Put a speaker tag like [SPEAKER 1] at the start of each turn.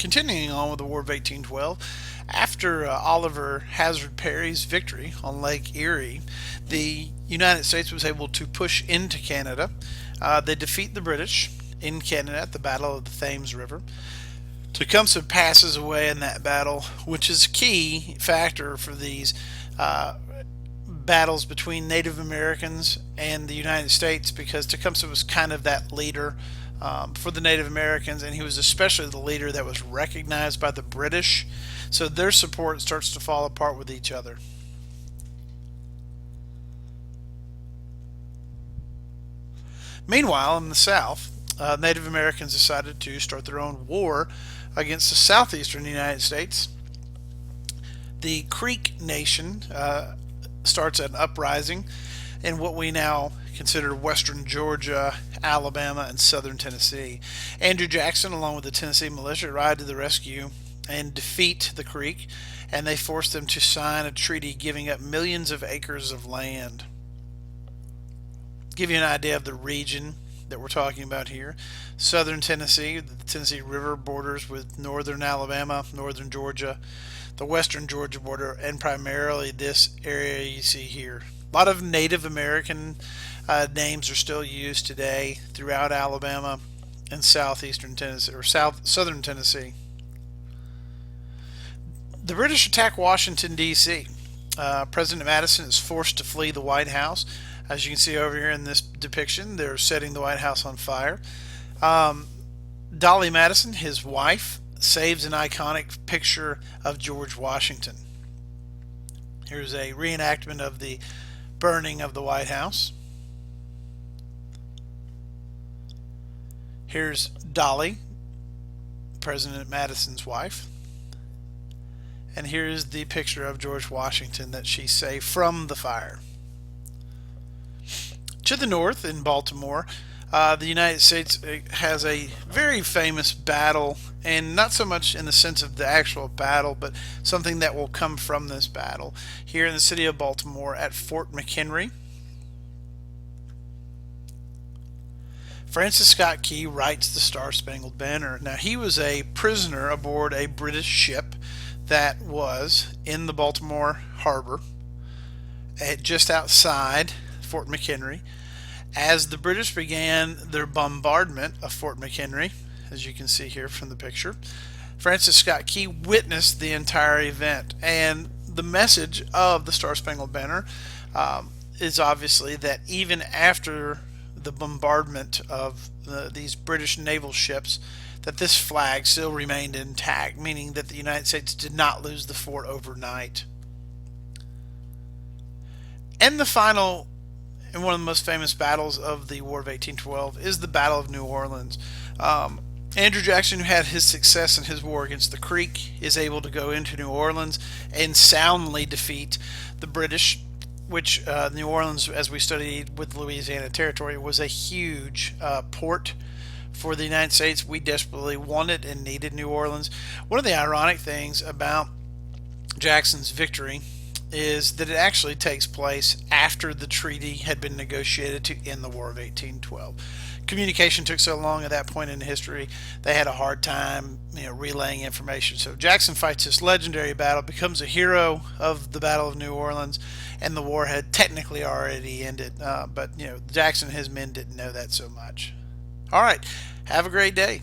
[SPEAKER 1] Continuing on with the War of 1812, after Oliver Hazard Perry's victory on Lake Erie, the United States was able to push into Canada. They defeat the British in Canada at the Battle of the Thames River. Tecumseh passes away in that battle, which is a key factor for these uh, battles between Native Americans and the United States, because Tecumseh was kind of that leader for the Native Americans, and he was especially the leader that was recognized by the British. So their support starts to fall apart with each other. Meanwhile, in the South, Native Americans decided to start their own war against the southeastern United States. The Creek Nation starts an uprising in what we now consider western Georgia, Alabama, and southern Tennessee. Andrew Jackson, along with the Tennessee militia, ride to the rescue and defeat the Creek, and they force them to sign a treaty giving up millions of acres of land. Give you an idea of the region that we're talking about here. Southern Tennessee, the Tennessee River borders with northern Alabama, northern Georgia, the western Georgia border, and primarily this area you see here. A lot of Native American names are still used today throughout Alabama and southeastern Tennessee or southern Tennessee. The British attack Washington, D.C. President Madison is forced to flee the White House. As you can see over here in this depiction, they're setting the White House on fire. Dolly Madison, his wife, saves an iconic picture of George Washington. Here's a reenactment of the burning of the White House. Here's Dolly, President Madison's wife. And here's the picture of George Washington that she saved from the fire. To the north, in Baltimore, the United States has a very famous battle, and not so much in the sense of the actual battle, but something that will come from this battle. Here in the city of Baltimore at Fort McHenry, Francis Scott Key writes the Star Spangled Banner. Now, he was a prisoner aboard a British ship that was in the Baltimore harbor, just outside Fort McHenry. As the British began their bombardment of Fort McHenry, as you can see here from the picture, Francis Scott Key witnessed the entire event. And the message of the Star Spangled Banner is obviously that even after the bombardment of these British naval ships, that this flag still remained intact, meaning that the United States did not lose the fort overnight. And the final and one of the most famous battles of the War of 1812 is the Battle of New Orleans. Andrew Jackson, who had his success in his war against the Creek, is able to go into New Orleans and soundly defeat the British, which New Orleans, as we studied with Louisiana Territory, was a huge port for the United States. We desperately wanted and needed New Orleans. One of the ironic things about Jackson's victory is that it actually takes place after the treaty had been negotiated to end the War of 1812. Communication took so long at that point in history, they had a hard time, relaying information. So Jackson fights this legendary battle, becomes a hero of the Battle of New Orleans, and the war had technically already ended. But Jackson and his men didn't know that so much. All right, have a great day.